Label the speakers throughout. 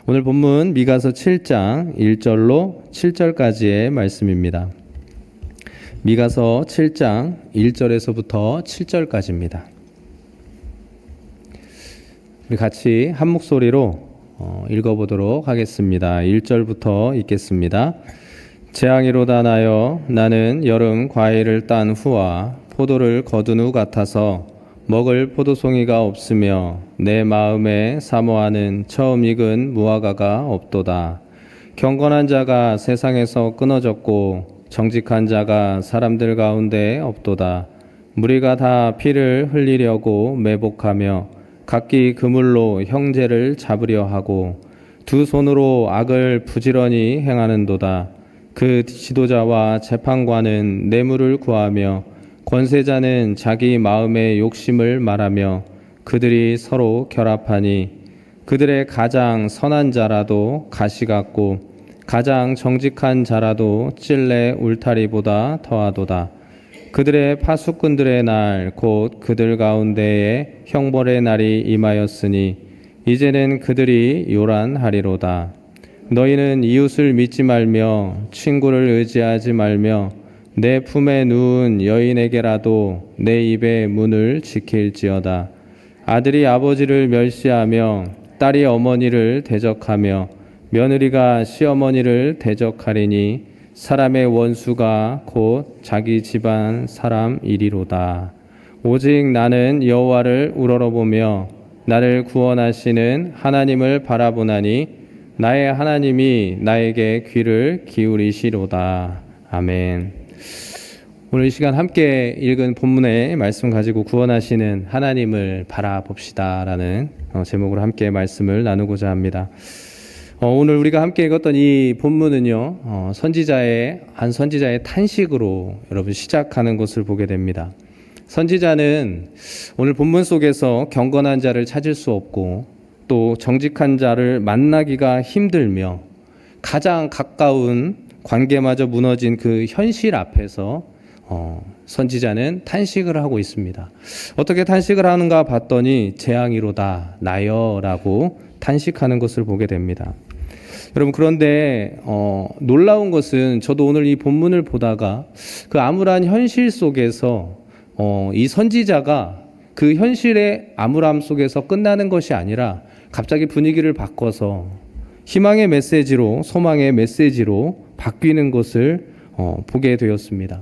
Speaker 1: 오늘 본문 미가서 7장 1절로 7절까지의 말씀입니다. 미가서 7장 1절에서부터 7절까지입니다. 우리 같이 한 목소리로 읽어보도록 하겠습니다. 1절부터 읽겠습니다. 재앙이로다 나여 나는 여름 과일을 딴 후와 포도를 거둔 후 같아서 먹을 포도송이가 없으며 내 마음에 사모하는 처음 익은 무화과가 없도다. 경건한 자가 세상에서 끊어졌고 정직한 자가 사람들 가운데 없도다. 무리가 다 피를 흘리려고 매복하며 각기 그물로 형제를 잡으려 하고 두 손으로 악을 부지런히 행하는도다. 그 지도자와 재판관은 뇌물을 구하며 권세자는 자기 마음의 욕심을 말하며 그들이 서로 결합하니 그들의 가장 선한 자라도 가시 같고 가장 정직한 자라도 찔레 울타리보다 더하도다. 그들의 파수꾼들의 날 곧 그들 가운데에 형벌의 날이 임하였으니 이제는 그들이 요란하리로다. 너희는 이웃을 믿지 말며 친구를 의지하지 말며 내 품에 누운 여인에게라도 내 입의 문을 지킬지어다. 아들이 아버지를 멸시하며 딸이 어머니를 대적하며 며느리가 시어머니를 대적하리니 사람의 원수가 곧 자기 집안 사람이리로다. 오직 나는 여호와를 우러러보며 나를 구원하시는 하나님을 바라보나니 나의 하나님이 나에게 귀를 기울이시로다. 아멘. 오늘 이 시간 함께 읽은 본문의 말씀 가지고 구원하시는 하나님을 바라봅시다 라는 제목으로 함께 말씀을 나누고자 합니다. 오늘 우리가 함께 읽었던 이 본문은요, 한 선지자의 탄식으로 여러분 시작하는 것을 보게 됩니다. 선지자는 오늘 본문 속에서 경건한 자를 찾을 수 없고 또 정직한 자를 만나기가 힘들며 가장 가까운 관계마저 무너진 그 현실 앞에서 선지자는 탄식을 하고 있습니다. 어떻게 탄식을 하는가 봤더니 재앙이로다 나여 라고 탄식하는 것을 보게 됩니다. 여러분, 그런데 놀라운 것은 저도 오늘 이 본문을 보다가 그 암울한 현실 속에서 이 선지자가 그 현실의 암울함 속에서 끝나는 것이 아니라 갑자기 분위기를 바꿔서 희망의 메시지로, 소망의 메시지로 바뀌는 것을 보게 되었습니다.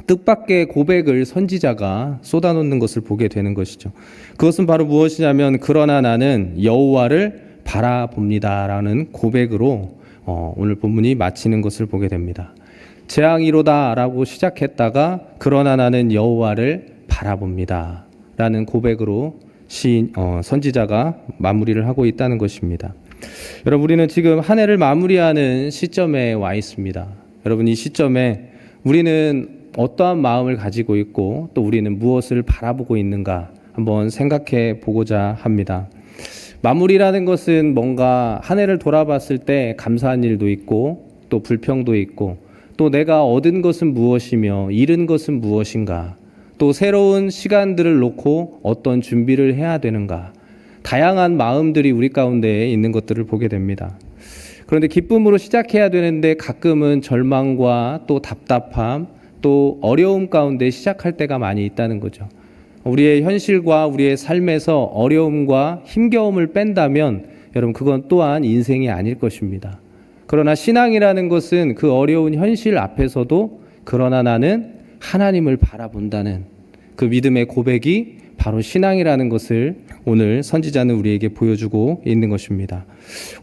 Speaker 1: 뜻밖의 고백을 선지자가 쏟아놓는 것을 보게 되는 것이죠. 그것은 바로 무엇이냐면 그러나 나는 여호와를 바라봅니다 라는 고백으로 오늘 본문이 마치는 것을 보게 됩니다. 재앙이로다 라고 시작했다가 그러나 나는 여호와를 바라봅니다 라는 고백으로 선지자가 마무리를 하고 있다는 것입니다. 여러분, 우리는 지금 한 해를 마무리하는 시점에 와 있습니다. 여러분, 이 시점에 우리는 어떠한 마음을 가지고 있고 또 우리는 무엇을 바라보고 있는가 한번 생각해 보고자 합니다. 마무리라는 것은 뭔가 한 해를 돌아봤을 때 감사한 일도 있고 또 불평도 있고 또 내가 얻은 것은 무엇이며 잃은 것은 무엇인가, 또 새로운 시간들을 놓고 어떤 준비를 해야 되는가, 다양한 마음들이 우리 가운데 있는 것들을 보게 됩니다. 그런데 기쁨으로 시작해야 되는데 가끔은 절망과 또 답답함, 또 어려움 가운데 시작할 때가 많이 있다는 거죠. 우리의 현실과 우리의 삶에서 어려움과 힘겨움을 뺀다면 여러분, 그건 또한 인생이 아닐 것입니다. 그러나 신앙이라는 것은 그 어려운 현실 앞에서도 그러나 나는 하나님을 바라본다는 그 믿음의 고백이 바로 신앙이라는 것을 오늘 선지자는 우리에게 보여주고 있는 것입니다.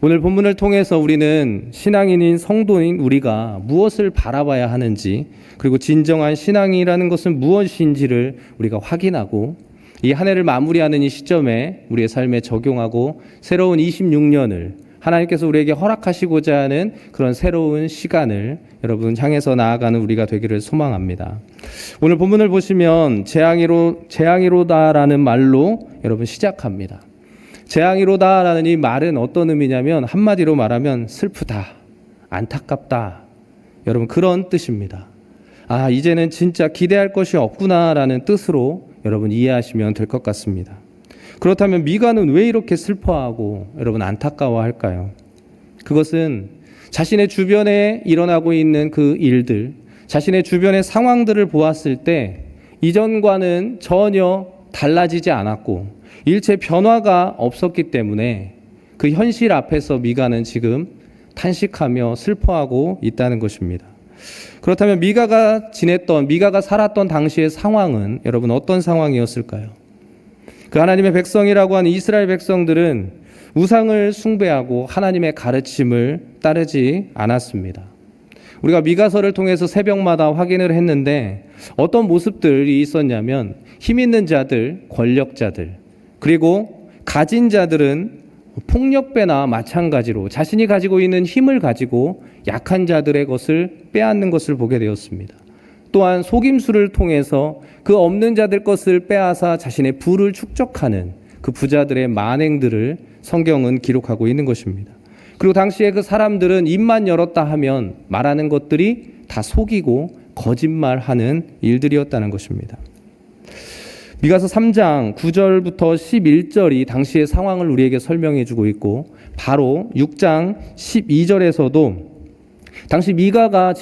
Speaker 1: 오늘 본문을 통해서 우리는 신앙인인 성도인 우리가 무엇을 바라봐야 하는지, 그리고 진정한 신앙이라는 것은 무엇인지를 우리가 확인하고 이 한 해를 마무리하는 이 시점에 우리의 삶에 적용하고 새로운 26년을 하나님께서 우리에게 허락하시고자 하는 그런 새로운 시간을 여러분 향해서 나아가는 우리가 되기를 소망합니다. 오늘 본문을 보시면 재앙이로다라는 말로 여러분 시작합니다. 재앙이로다라는 이 말은 어떤 의미냐면 한마디로 말하면 슬프다, 안타깝다, 여러분 그런 뜻입니다. 이제는 진짜 기대할 것이 없구나라는 뜻으로 여러분 이해하시면 될 것 같습니다. 그렇다면 미가는 왜 이렇게 슬퍼하고 여러분 안타까워할까요? 그것은 자신의 주변에 일어나고 있는 그 일들, 자신의 주변의 상황들을 보았을 때 이전과는 전혀 달라지지 않았고 일체 변화가 없었기 때문에 그 현실 앞에서 미가는 지금 탄식하며 슬퍼하고 있다는 것입니다. 그렇다면 미가가 살았던 당시의 상황은 여러분 어떤 상황이었을까요? 그 하나님의 백성이라고 하는 이스라엘 백성들은 우상을 숭배하고 하나님의 가르침을 따르지 않았습니다. 우리가 미가서를 통해서 새벽마다 확인을 했는데 어떤 모습들이 있었냐면 힘 있는 자들, 권력자들, 그리고 가진 자들은 폭력배나 마찬가지로 자신이 가지고 있는 힘을 가지고 약한 자들의 것을 빼앗는 것을 보게 되었습니다. 또한 속임수를 통해서 그 없는 자들 것을 빼앗아 자신의 부를 축적하는 그 부자들의 만행들을 성경은 기록하고 있는 것입니다. 그리고 당시에 그 사람들은 입만 열었다 하면 말하는 것들이 다 속이고 거짓말하는 일들이었다는 것입니다. 미가서 3장 9절부터 11절이 당시의 상황을 우리에게 설명해 주고 있고 바로 6장 12절에서도 당시 미가가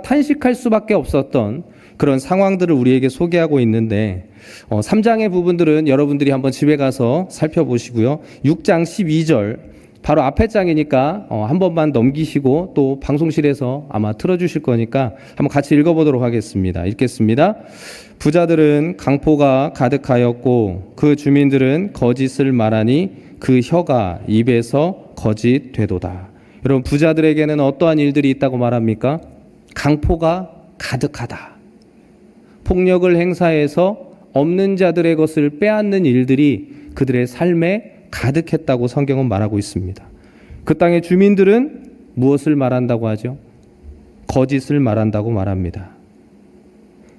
Speaker 1: 탄식할 수밖에 없었던 그런 상황들을 우리에게 소개하고 있는데 3장의 부분들은 여러분들이 한번 집에 가서 살펴보시고요. 6장 12절 바로 앞에 장이니까 한 번만 넘기시고 또 방송실에서 아마 틀어주실 거니까 한번 같이 읽어보도록 하겠습니다. 읽겠습니다. 부자들은 강포가 가득하였고 그 주민들은 거짓을 말하니 그 혀가 입에서 거짓 되도다. 여러분 부자들에게는 어떠한 일들이 있다고 말합니까? 강포가 가득하다. 폭력을 행사해서 없는 자들의 것을 빼앗는 일들이 그들의 삶에 가득했다고 성경은 말하고 있습니다. 그 땅의 주민들은 무엇을 말한다고 하죠? 거짓을 말한다고 말합니다.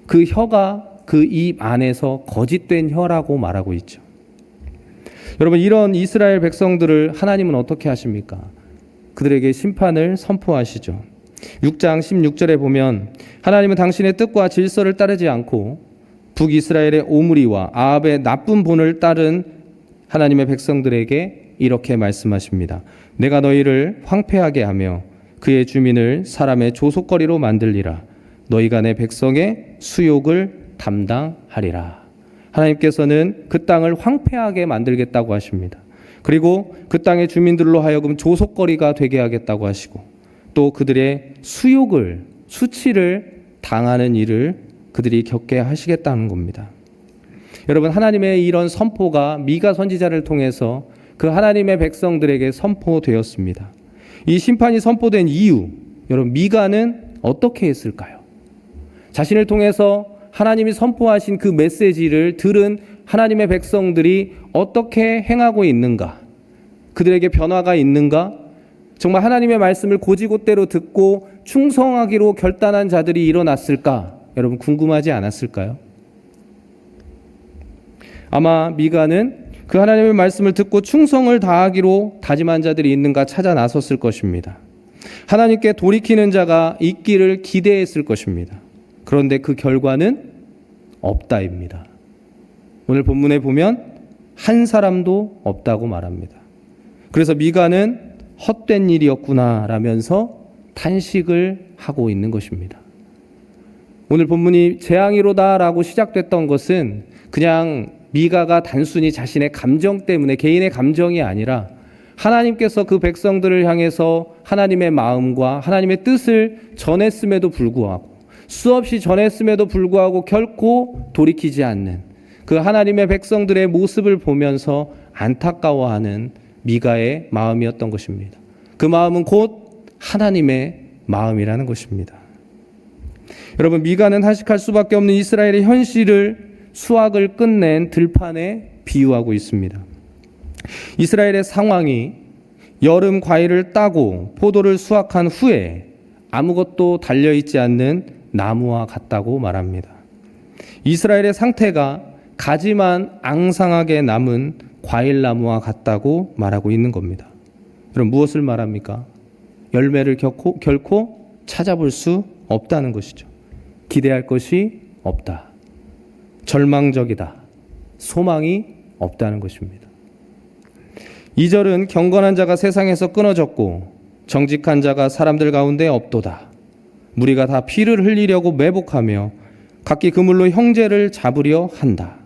Speaker 1: 그 혀가 그 입 안에서 거짓된 혀라고 말하고 있죠. 여러분 이런 이스라엘 백성들을 하나님은 어떻게 하십니까? 그들에게 심판을 선포하시죠. 6장 16절에 보면 하나님은 당신의 뜻과 질서를 따르지 않고 북이스라엘의 오므리와 아합의 나쁜 본을 따른 하나님의 백성들에게 이렇게 말씀하십니다. 내가 너희를 황폐하게 하며 그의 주민을 사람의 조속거리로 만들리라. 너희가 내 백성의 수욕을 담당하리라. 하나님께서는 그 땅을 황폐하게 만들겠다고 하십니다. 그리고 그 땅의 주민들로 하여금 조속거리가 되게 하겠다고 하시고 또 그들의 수치를 당하는 일을 그들이 겪게 하시겠다는 겁니다. 여러분 하나님의 이런 선포가 미가 선지자를 통해서 그 하나님의 백성들에게 선포되었습니다. 이 심판이 선포된 이유, 여러분 미가는 어떻게 했을까요? 자신을 통해서 하나님이 선포하신 그 메시지를 들은 하나님의 백성들이 어떻게 행하고 있는가? 그들에게 변화가 있는가? 정말 하나님의 말씀을 고지고대로 듣고 충성하기로 결단한 자들이 일어났을까? 여러분 궁금하지 않았을까요? 아마 미가는 그 하나님의 말씀을 듣고 충성을 다하기로 다짐한 자들이 있는가 찾아 나섰을 것입니다. 하나님께 돌이키는 자가 있기를 기대했을 것입니다. 그런데 그 결과는 없다입니다. 오늘 본문에 보면 한 사람도 없다고 말합니다. 그래서 미가는 헛된 일이었구나 라면서 탄식을 하고 있는 것입니다. 오늘 본문이 재앙이로다 라고 시작됐던 것은 그냥 미가가 단순히 자신의 감정 때문에 개인의 감정이 아니라 하나님께서 그 백성들을 향해서 하나님의 마음과 하나님의 뜻을 전했음에도 불구하고 수없이 전했음에도 불구하고 결코 돌이키지 않는 그 하나님의 백성들의 모습을 보면서 안타까워하는 미가의 마음이었던 것입니다. 그 마음은 곧 하나님의 마음이라는 것입니다. 여러분 미가는 탄식할 수밖에 없는 이스라엘의 현실을 수확을 끝낸 들판에 비유하고 있습니다. 이스라엘의 상황이 여름 과일을 따고 포도를 수확한 후에 아무것도 달려있지 않는 나무와 같다고 말합니다. 이스라엘의 상태가 가지만 앙상하게 남은 과일나무와 같다고 말하고 있는 겁니다. 그럼 무엇을 말합니까? 열매를 결코 찾아볼 수 없다는 것이죠. 기대할 것이 없다. 절망적이다. 소망이 없다는 것입니다. 2절은 경건한 자가 세상에서 끊어졌고 정직한 자가 사람들 가운데 없도다. 무리가 다 피를 흘리려고 매복하며 각기 그물로 형제를 잡으려 한다.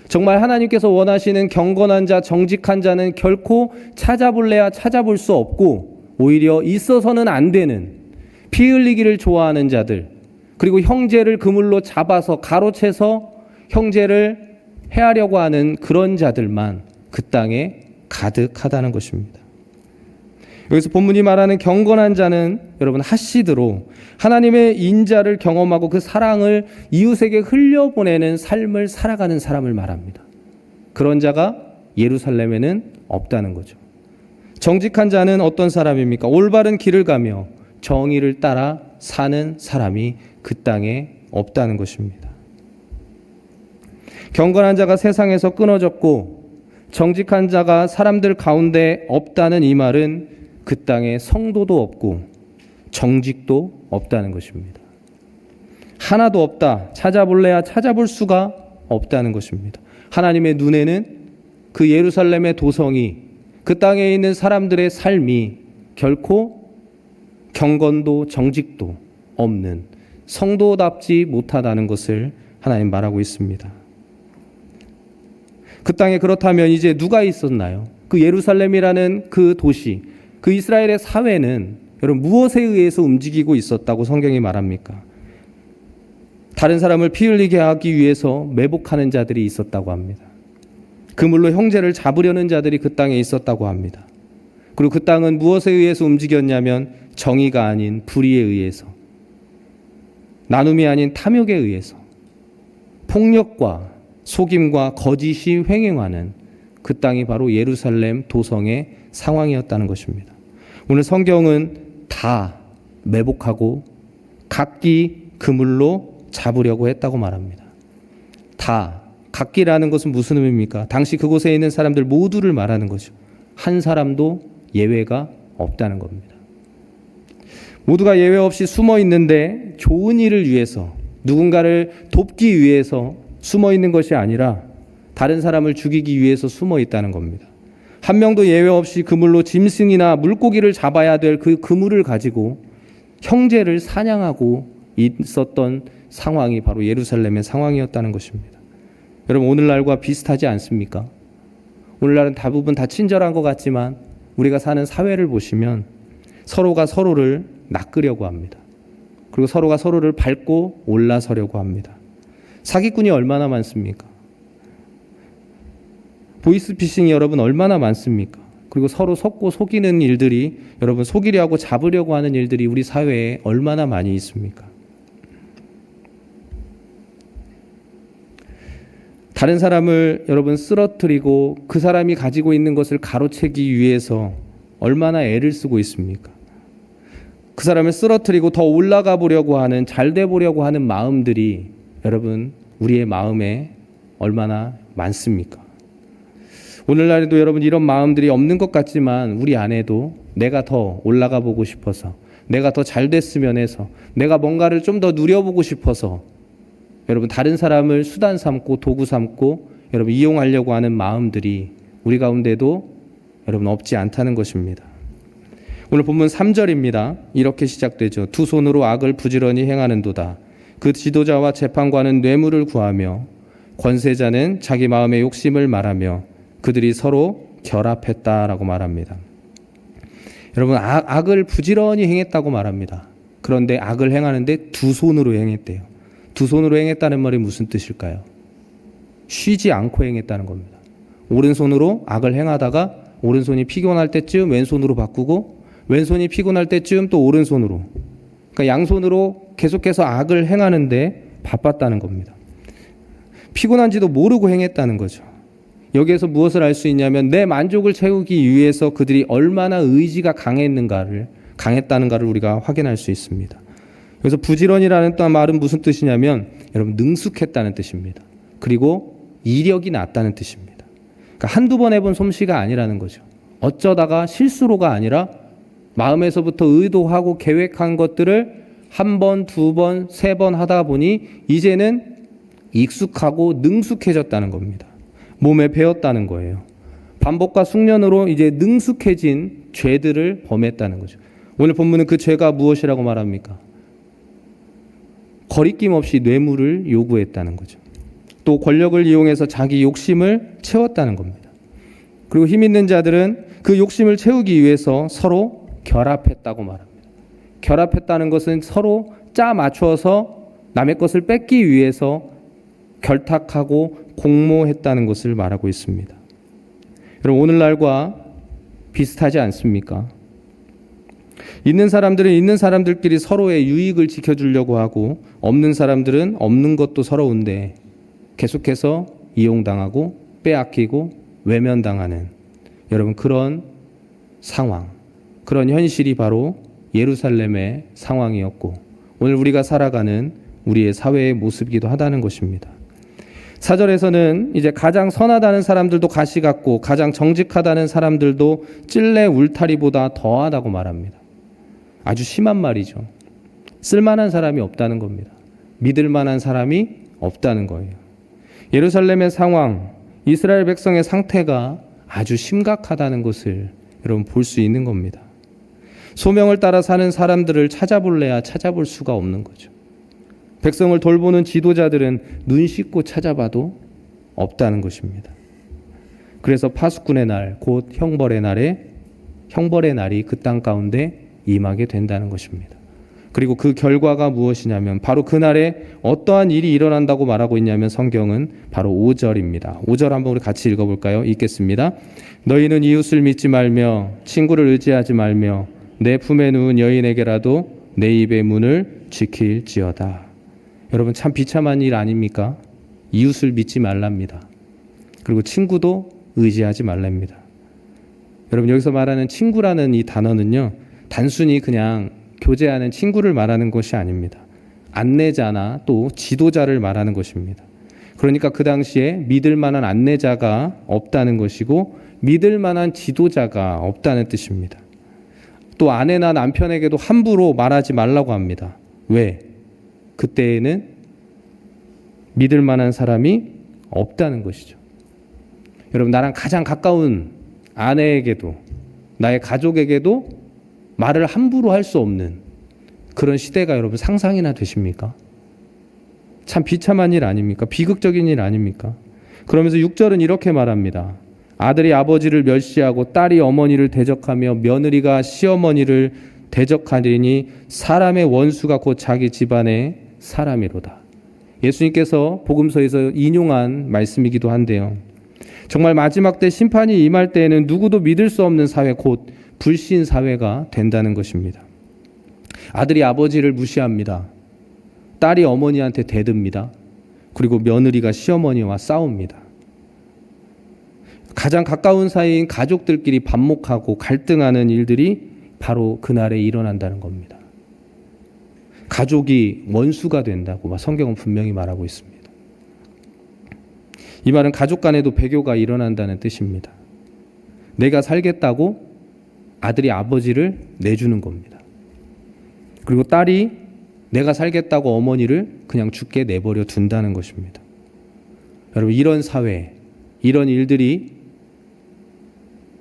Speaker 1: 정말 하나님께서 원하시는 경건한 자, 정직한 자는 결코 찾아볼래야 찾아볼 수 없고 오히려 있어서는 안 되는 피 흘리기를 좋아하는 자들, 그리고 형제를 그물로 잡아서 가로채서 형제를 해하려고 하는 그런 자들만 그 땅에 가득하다는 것입니다. 여기서 본문이 말하는 경건한 자는 여러분 하시드로 하나님의 인자를 경험하고 그 사랑을 이웃에게 흘려보내는 삶을 살아가는 사람을 말합니다. 그런 자가 예루살렘에는 없다는 거죠. 정직한 자는 어떤 사람입니까? 올바른 길을 가며 정의를 따라 사는 사람이 그 땅에 없다는 것입니다. 경건한 자가 세상에서 끊어졌고 정직한 자가 사람들 가운데 없다는 이 말은 그 땅에 성도도 없고 정직도 없다는 것입니다. 하나도 없다. 찾아볼래야 찾아볼 수가 없다는 것입니다. 하나님의 눈에는 그 예루살렘의 도성이, 그 땅에 있는 사람들의 삶이 결코 경건도 정직도 없는 성도답지 못하다는 것을 하나님 말하고 있습니다. 그 땅에 그렇다면 이제 누가 있었나요? 그 예루살렘이라는 그 도시, 그 이스라엘의 사회는 여러분 무엇에 의해서 움직이고 있었다고 성경이 말합니까? 다른 사람을 피 흘리게 하기 위해서 매복하는 자들이 있었다고 합니다. 그물로 형제를 잡으려는 자들이 그 땅에 있었다고 합니다. 그리고 그 땅은 무엇에 의해서 움직였냐면 정의가 아닌 불의에 의해서, 나눔이 아닌 탐욕에 의해서, 폭력과 속임과 거짓이 횡행하는 그 땅이 바로 예루살렘 도성의 상황이었다는 것입니다. 오늘 성경은 다 매복하고 각기 그물로 잡으려고 했다고 말합니다. 다, 각기라는 것은 무슨 의미입니까? 당시 그곳에 있는 사람들 모두를 말하는 거죠. 한 사람도 예외가 없다는 겁니다. 모두가 예외 없이 숨어 있는데 좋은 일을 위해서, 누군가를 돕기 위해서 숨어 있는 것이 아니라 다른 사람을 죽이기 위해서 숨어 있다는 겁니다. 한 명도 예외 없이 그물로 짐승이나 물고기를 잡아야 될 그 그물을 가지고 형제를 사냥하고 있었던 상황이 바로 예루살렘의 상황이었다는 것입니다. 여러분, 오늘날과 비슷하지 않습니까? 오늘날은 대부분 다 친절한 것 같지만 우리가 사는 사회를 보시면 서로가 서로를 낚으려고 합니다. 그리고 서로가 서로를 밟고 올라서려고 합니다. 사기꾼이 얼마나 많습니까? 보이스피싱이 여러분 얼마나 많습니까? 그리고 서로 속고 속이는 일들이, 여러분 속이려 하고 잡으려고 하는 일들이 우리 사회에 얼마나 많이 있습니까? 다른 사람을 여러분 쓰러뜨리고 그 사람이 가지고 있는 것을 가로채기 위해서 얼마나 애를 쓰고 있습니까? 그 사람을 쓰러뜨리고 더 올라가 보려고 하는, 잘 돼 보려고 하는 마음들이 여러분 우리의 마음에 얼마나 많습니까? 오늘날에도 여러분 이런 마음들이 없는 것 같지만 우리 안에도 내가 더 올라가 보고 싶어서, 내가 더 잘 됐으면 해서, 내가 뭔가를 좀 더 누려보고 싶어서 여러분 다른 사람을 수단 삼고 도구 삼고 여러분 이용하려고 하는 마음들이 우리 가운데도 여러분 없지 않다는 것입니다. 오늘 본문 3절입니다. 이렇게 시작되죠. 두 손으로 악을 부지런히 행하는도다. 그 지도자와 재판관은 뇌물을 구하며 권세자는 자기 마음의 욕심을 말하며 그들이 서로 결합했다라고 말합니다. 여러분 악을 부지런히 행했다고 말합니다. 그런데 악을 행하는데 두 손으로 행했대요. 두 손으로 행했다는 말이 무슨 뜻일까요? 쉬지 않고 행했다는 겁니다. 오른손으로 악을 행하다가 오른손이 피곤할 때쯤 왼손으로 바꾸고 왼손이 피곤할 때쯤 또 오른손으로, 그러니까 양손으로 계속해서 악을 행하는데 바빴다는 겁니다. 피곤한지도 모르고 행했다는 거죠. 여기에서 무엇을 알 수 있냐면 내 만족을 채우기 위해서 그들이 얼마나 의지가 강했다는가를 우리가 확인할 수 있습니다. 그래서 부지런이라는 또 말은 무슨 뜻이냐면 여러분 능숙했다는 뜻입니다. 그리고 이력이 났다는 뜻입니다. 그러니까 한두 번 해본 솜씨가 아니라는 거죠. 어쩌다가 실수로가 아니라 마음에서부터 의도하고 계획한 것들을 한 번, 두 번, 세 번 하다 보니 이제는 익숙하고 능숙해졌다는 겁니다. 몸에 배었다는 거예요. 반복과 숙련으로 이제 능숙해진 죄들을 범했다는 거죠. 오늘 본문은 그 죄가 무엇이라고 말합니까? 거리낌 없이 뇌물을 요구했다는 거죠. 또 권력을 이용해서 자기 욕심을 채웠다는 겁니다. 그리고 힘 있는 자들은 그 욕심을 채우기 위해서 서로 결합했다고 말합니다. 결합했다는 것은 서로 짜 맞춰서 남의 것을 뺏기 위해서 결탁하고 공모했다는 것을 말하고 있습니다. 여러분, 오늘날과 비슷하지 않습니까? 있는 사람들은 있는 사람들끼리 서로의 유익을 지켜주려고 하고, 없는 사람들은 없는 것도 서러운데 계속해서 이용당하고 빼앗기고 외면당하는, 여러분, 그런 상황, 그런 현실이 바로 예루살렘의 상황이었고 오늘 우리가 살아가는 우리의 사회의 모습이기도 하다는 것입니다. 4절에서는 이제 가장 선하다는 사람들도 가시 같고 가장 정직하다는 사람들도 찔레 울타리보다 더하다고 말합니다. 아주 심한 말이죠. 쓸만한 사람이 없다는 겁니다. 믿을 만한 사람이 없다는 거예요. 예루살렘의 상황, 이스라엘 백성의 상태가 아주 심각하다는 것을 여러분 볼 수 있는 겁니다. 소명을 따라 사는 사람들을 찾아볼래야 찾아볼 수가 없는 거죠. 백성을 돌보는 지도자들은 눈 씻고 찾아봐도 없다는 것입니다. 그래서 파수꾼의 날, 곧 형벌의 날이 그 땅 가운데 임하게 된다는 것입니다. 그리고 그 결과가 무엇이냐면 바로 그날에 어떠한 일이 일어난다고 말하고 있냐면 성경은 바로 5절입니다. 5절 한번 우리 같이 읽어볼까요? 읽겠습니다. 너희는 이웃을 믿지 말며 친구를 의지하지 말며 내 품에 누운 여인에게라도 내 입의 문을 지킬지어다. 여러분, 참 비참한 일 아닙니까? 이웃을 믿지 말랍니다. 그리고 친구도 의지하지 말랍니다. 여러분, 여기서 말하는 친구라는 이 단어는요, 단순히 그냥 교제하는 친구를 말하는 것이 아닙니다. 안내자나 또 지도자를 말하는 것입니다. 그러니까 그 당시에 믿을 만한 안내자가 없다는 것이고 믿을 만한 지도자가 없다는 뜻입니다. 또 아내나 남편에게도 함부로 말하지 말라고 합니다. 왜? 그때에는 믿을 만한 사람이 없다는 것이죠. 여러분, 나랑 가장 가까운 아내에게도 나의 가족에게도 말을 함부로 할 수 없는 그런 시대가 여러분 상상이나 되십니까? 참 비참한 일 아닙니까? 비극적인 일 아닙니까? 그러면서 6절은 이렇게 말합니다. 아들이 아버지를 멸시하고 딸이 어머니를 대적하며 며느리가 시어머니를 대적하리니 사람의 원수가 곧 자기 집안의 사람이로다. 예수님께서 복음서에서 인용한 말씀이기도 한데요. 정말 마지막 때 심판이 임할 때에는 누구도 믿을 수 없는 사회, 곧 불신 사회가 된다는 것입니다. 아들이 아버지를 무시합니다. 딸이 어머니한테 대듭니다. 그리고 며느리가 시어머니와 싸웁니다. 가장 가까운 사이인 가족들끼리 반목하고 갈등하는 일들이 바로 그날에 일어난다는 겁니다. 가족이 원수가 된다고 성경은 분명히 말하고 있습니다. 이 말은 가족 간에도 배교가 일어난다는 뜻입니다. 내가 살겠다고 아들이 아버지를 내주는 겁니다. 그리고 딸이 내가 살겠다고 어머니를 그냥 죽게 내버려 둔다는 것입니다. 여러분, 이런 사회, 이런 일들이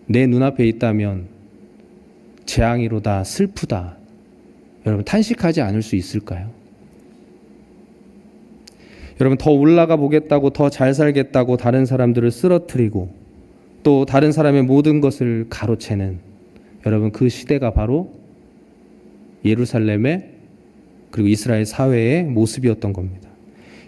Speaker 1: 내 눈앞에 있다면 재앙이로다, 슬프다. 여러분, 탄식하지 않을 수 있을까요? 여러분, 더 올라가 보겠다고, 더 잘 살겠다고 다른 사람들을 쓰러뜨리고 또 다른 사람의 모든 것을 가로채는 여러분, 그 시대가 바로 예루살렘의 그리고 이스라엘 사회의 모습이었던 겁니다.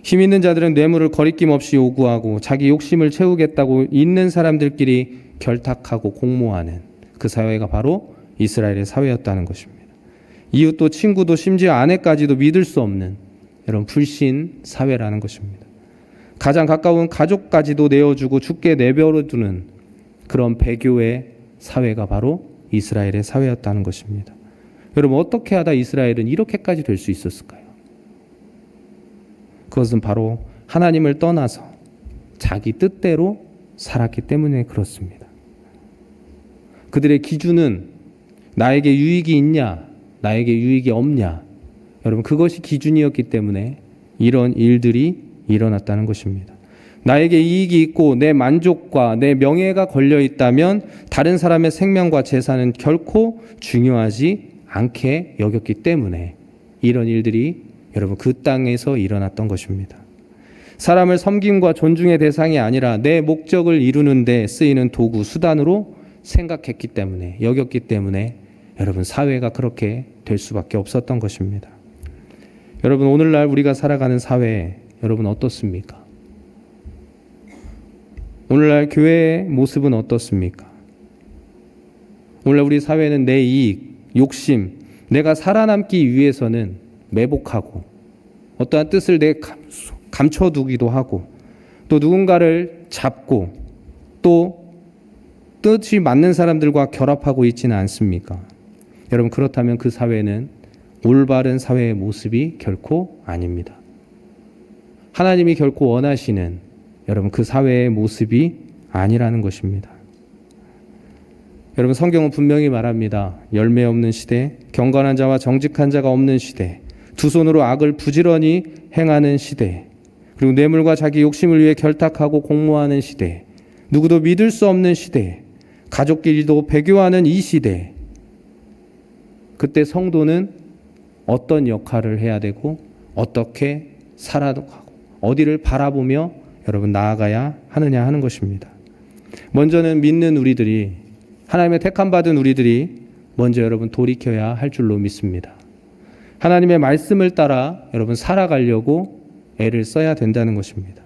Speaker 1: 힘 있는 자들은 뇌물을 거리낌 없이 요구하고 자기 욕심을 채우겠다고 있는 사람들끼리 결탁하고 공모하는 그 사회가 바로 이스라엘의 사회였다는 것입니다. 이웃도 친구도 심지어 아내까지도 믿을 수 없는 여러분 불신 사회라는 것입니다. 가장 가까운 가족까지도 내어주고 죽게 내버려두는 그런 배교의 사회가 바로 이스라엘의 사회였다는 것입니다. 여러분, 어떻게 하다 이스라엘은 이렇게까지 될 수 있었을까요? 그것은 바로 하나님을 떠나서 자기 뜻대로 살았기 때문에 그렇습니다. 그들의 기준은 나에게 유익이 있냐, 나에게 유익이 없냐. 여러분, 그것이 기준이었기 때문에 이런 일들이 일어났다는 것입니다. 나에게 이익이 있고 내 만족과 내 명예가 걸려 있다면 다른 사람의 생명과 재산은 결코 중요하지 않게 여겼기 때문에 이런 일들이 여러분 그 땅에서 일어났던 것입니다. 사람을 섬김과 존중의 대상이 아니라 내 목적을 이루는 데 쓰이는 도구, 수단으로 생각했기 때문에, 여겼기 때문에 여러분 사회가 그렇게 될 수밖에 없었던 것입니다. 여러분 오늘날 우리가 살아가는 사회 여러분 어떻습니까? 오늘날 교회의 모습은 어떻습니까? 오늘날 우리 사회는 내 이익, 욕심, 내가 살아남기 위해서는 매복하고 어떠한 뜻을 감춰두기도 하고 또 누군가를 잡고 또 뜻이 맞는 사람들과 결합하고 있지는 않습니까? 여러분 그렇다면 그 사회는 올바른 사회의 모습이 결코 아닙니다. 하나님이 결코 원하시는 여러분 그 사회의 모습이 아니라는 것입니다. 여러분 성경은 분명히 말합니다. 열매 없는 시대, 경건한 자와 정직한 자가 없는 시대, 두 손으로 악을 부지런히 행하는 시대, 그리고 뇌물과 자기 욕심을 위해 결탁하고 공모하는 시대, 누구도 믿을 수 없는 시대, 가족끼리도 배교하는 이 시대. 그때 성도는 어떤 역할을 해야 되고 어떻게 살아야 하고 어디를 바라보며 여러분 나아가야 하느냐 하는 것입니다. 먼저는 믿는 우리들이, 하나님의 택함받은 우리들이 먼저 여러분 돌이켜야 할 줄로 믿습니다. 하나님의 말씀을 따라 여러분 살아가려고 애를 써야 된다는 것입니다.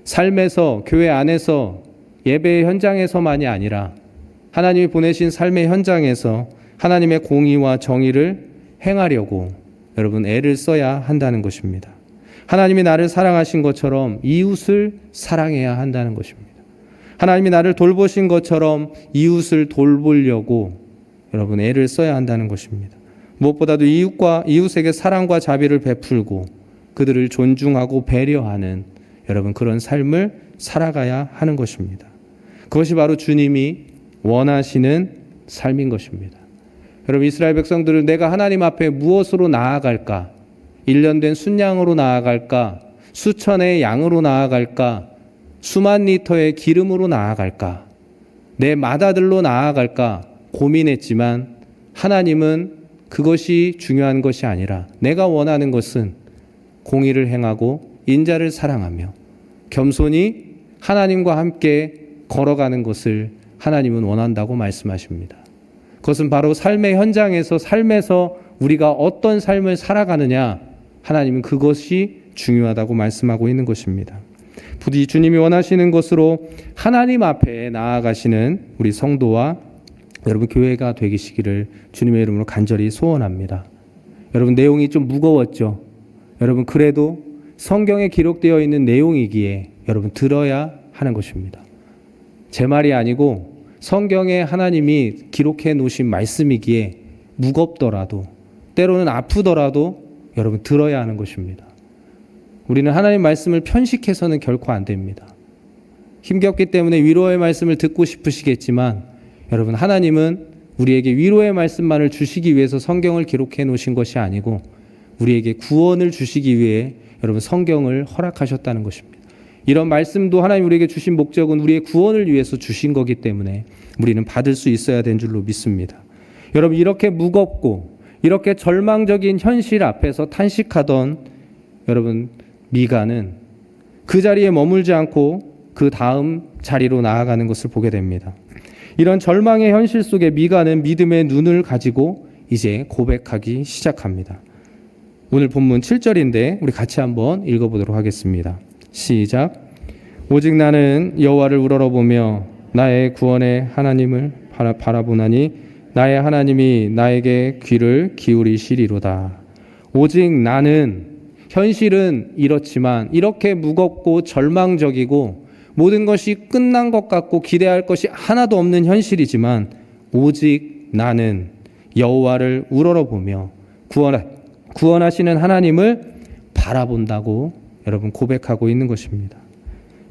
Speaker 1: 삶에서, 교회 안에서, 예배의 현장에서만이 아니라 하나님이 보내신 삶의 현장에서 하나님의 공의와 정의를 행하려고 여러분 애를 써야 한다는 것입니다. 하나님이 나를 사랑하신 것처럼 이웃을 사랑해야 한다는 것입니다. 하나님이 나를 돌보신 것처럼 이웃을 돌보려고 여러분 애를 써야 한다는 것입니다. 무엇보다도 이웃에게 사랑과 자비를 베풀고 그들을 존중하고 배려하는 여러분 그런 삶을 살아가야 하는 것입니다. 그것이 바로 주님이 원하시는 삶인 것입니다. 여러분 이스라엘 백성들을 내가 하나님 앞에 무엇으로 나아갈까? 1년 된 순양으로 나아갈까? 수천의 양으로 나아갈까? 수만 리터의 기름으로 나아갈까? 내 맏아들로 나아갈까? 고민했지만 하나님은 그것이 중요한 것이 아니라 내가 원하는 것은 공의를 행하고 인자를 사랑하며 겸손히 하나님과 함께 걸어가는 것을 하나님은 원한다고 말씀하십니다. 그것은 바로 삶의 현장에서 삶에서 우리가 어떤 삶을 살아가느냐, 하나님은 그것이 중요하다고 말씀하고 있는 것입니다. 부디 주님이 원하시는 것으로 하나님 앞에 나아가시는 우리 성도와 여러분 교회가 되시기를 주님의 이름으로 간절히 소원합니다. 여러분 내용이 좀 무거웠죠? 여러분 그래도 성경에 기록되어 있는 내용이기에 여러분 들어야 하는 것입니다. 제 말이 아니고 성경에 하나님이 기록해 놓으신 말씀이기에 무겁더라도 때로는 아프더라도 여러분 들어야 하는 것입니다. 우리는 하나님 말씀을 편식해서는 결코 안 됩니다. 힘겹기 때문에 위로의 말씀을 듣고 싶으시겠지만 여러분 하나님은 우리에게 위로의 말씀만을 주시기 위해서 성경을 기록해 놓으신 것이 아니고 우리에게 구원을 주시기 위해 여러분 성경을 허락하셨다는 것입니다. 이런 말씀도 하나님 우리에게 주신 목적은 우리의 구원을 위해서 주신 거기 때문에 우리는 받을 수 있어야 된 줄로 믿습니다. 여러분 이렇게 무겁고 이렇게 절망적인 현실 앞에서 탄식하던 여러분 미가는 그 자리에 머물지 않고 그 다음 자리로 나아가는 것을 보게 됩니다. 이런 절망의 현실 속에 미가는 믿음의 눈을 가지고 이제 고백하기 시작합니다. 오늘 본문 7절인데 우리 같이 한번 읽어보도록 하겠습니다. 시작. 오직 나는 여호와를 우러러보며 나의 구원의 하나님을 바라보나니 나의 하나님이 나에게 귀를 기울이시리로다. 오직 나는, 현실은 이렇지만 이렇게 무겁고 절망적이고 모든 것이 끝난 것 같고 기대할 것이 하나도 없는 현실이지만 오직 나는 여호와를 우러러보며 구원하시는 하나님을 바라본다고 여러분 고백하고 있는 것입니다.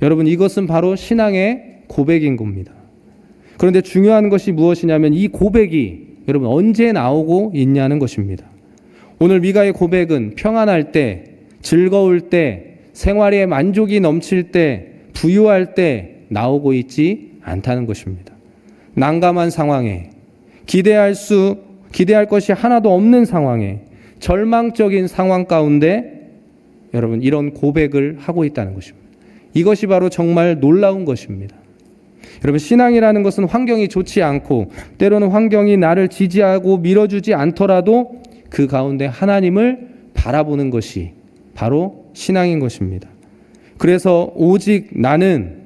Speaker 1: 여러분 이것은 바로 신앙의 고백인 겁니다. 그런데 중요한 것이 무엇이냐면 이 고백이 여러분 언제 나오고 있냐는 것입니다. 오늘 미가의 고백은 평안할 때, 즐거울 때, 생활에 만족이 넘칠 때, 부유할 때 나오고 있지 않다는 것입니다. 난감한 상황에 기대할 것이 하나도 없는 상황에 절망적인 상황 가운데 여러분 이런 고백을 하고 있다는 것입니다. 이것이 바로 정말 놀라운 것입니다. 여러분 신앙이라는 것은 환경이 좋지 않고 때로는 환경이 나를 지지하고 밀어주지 않더라도 그 가운데 하나님을 바라보는 것이 바로 신앙인 것입니다. 그래서 오직 나는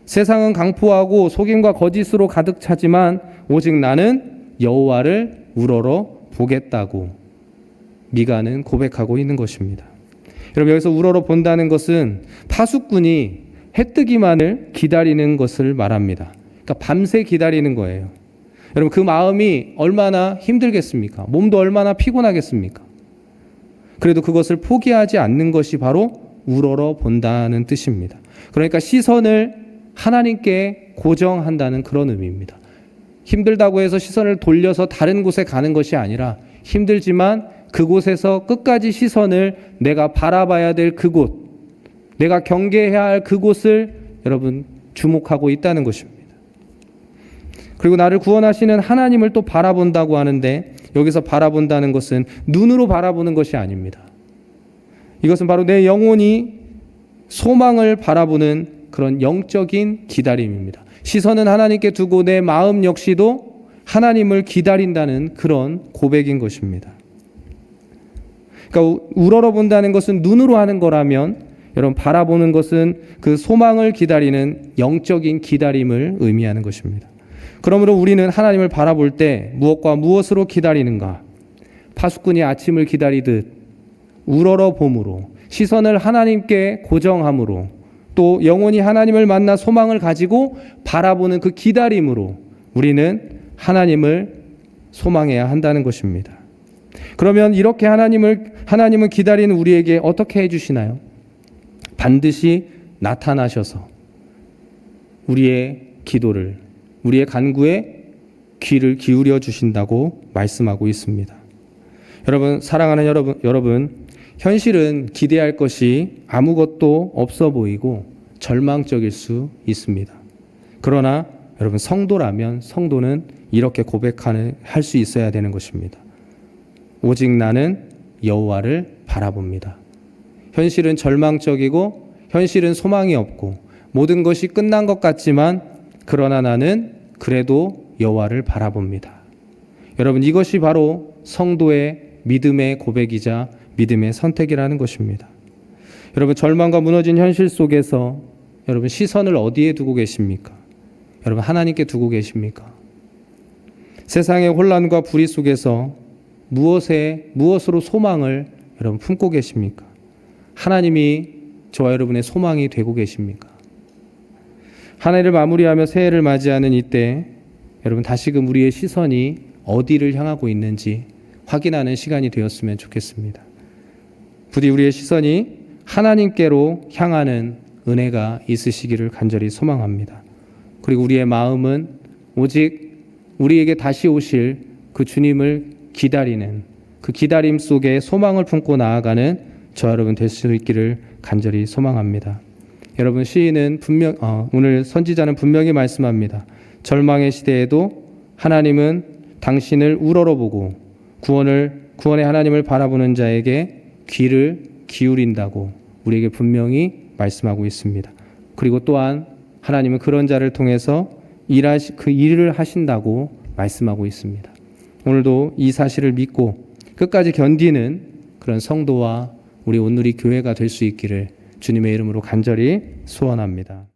Speaker 1: 세상은 강포하고 속임과 거짓으로 가득 차지만 오직 나는 여호와를 우러러 보겠다고 미가는 고백하고 있는 것입니다. 여러분 여기서 우러러 본다는 것은 파수꾼이 해뜨기만을 기다리는 것을 말합니다. 그러니까 밤새 기다리는 거예요. 여러분 그 마음이 얼마나 힘들겠습니까? 몸도 얼마나 피곤하겠습니까? 그래도 그것을 포기하지 않는 것이 바로 우러러 본다는 뜻입니다. 그러니까 시선을 하나님께 고정한다는 그런 의미입니다. 힘들다고 해서 시선을 돌려서 다른 곳에 가는 것이 아니라 힘들지만 그곳에서 끝까지 시선을 내가 바라봐야 될 그곳, 내가 경계해야 할 그곳을 여러분 주목하고 있다는 것입니다. 그리고 나를 구원하시는 하나님을 또 바라본다고 하는데 여기서 바라본다는 것은 눈으로 바라보는 것이 아닙니다. 이것은 바로 내 영혼이 소망을 바라보는 그런 영적인 기다림입니다. 시선은 하나님께 두고 내 마음 역시도 하나님을 기다린다는 그런 고백인 것입니다. 그러니까 우러러 본다는 것은 눈으로 하는 거라면 여러분 바라보는 것은 그 소망을 기다리는 영적인 기다림을 의미하는 것입니다. 그러므로 우리는 하나님을 바라볼 때 무엇과 무엇으로 기다리는가? 파수꾼이 아침을 기다리듯 우러러 봄으로 시선을 하나님께 고정함으로 또 영원히 하나님을 만나 소망을 가지고 바라보는 그 기다림으로 우리는 하나님을 소망해야 한다는 것입니다. 그러면 이렇게 하나님을 기다리는 우리에게 어떻게 해주시나요? 반드시 나타나셔서 우리의 기도를, 우리의 간구에 귀를 기울여 주신다고 말씀하고 있습니다. 여러분, 사랑하는 여러분, 현실은 기대할 것이 아무것도 없어 보이고 절망적일 수 있습니다. 그러나 여러분 성도라면 성도는 이렇게 고백할 수 있어야 되는 것입니다. 오직 나는 여호와를 바라봅니다. 현실은 절망적이고 현실은 소망이 없고 모든 것이 끝난 것 같지만 그러나 나는 그래도 여호와를 바라봅니다. 여러분 이것이 바로 성도의 믿음의 고백이자 믿음의 선택이라는 것입니다. 여러분 절망과 무너진 현실 속에서 여러분 시선을 어디에 두고 계십니까? 여러분 하나님께 두고 계십니까? 세상의 혼란과 불의 속에서 무엇으로 소망을 여러분 품고 계십니까? 하나님이 저와 여러분의 소망이 되고 계십니까? 한 해를 마무리하며 새해를 맞이하는 이때 여러분 다시금 우리의 시선이 어디를 향하고 있는지 확인하는 시간이 되었으면 좋겠습니다. 부디 우리의 시선이 하나님께로 향하는 은혜가 있으시기를 간절히 소망합니다. 그리고 우리의 마음은 오직 우리에게 다시 오실 그 주님을 기다리는 그 기다림 속에 소망을 품고 나아가는 저 여러분 될 수 있기를 간절히 소망합니다. 여러분 시인은 오늘 선지자는 분명히 말씀합니다. 절망의 시대에도 하나님은 당신을 우러러보고 구원의 하나님을 바라보는 자에게 귀를 기울인다고 우리에게 분명히 말씀하고 있습니다. 그리고 또한 하나님은 그런 자를 통해서 그 일을 하신다고 말씀하고 있습니다. 오늘도 이 사실을 믿고 끝까지 견디는 그런 성도와 우리 온누리 교회가 될 수 있기를 주님의 이름으로 간절히 소원합니다.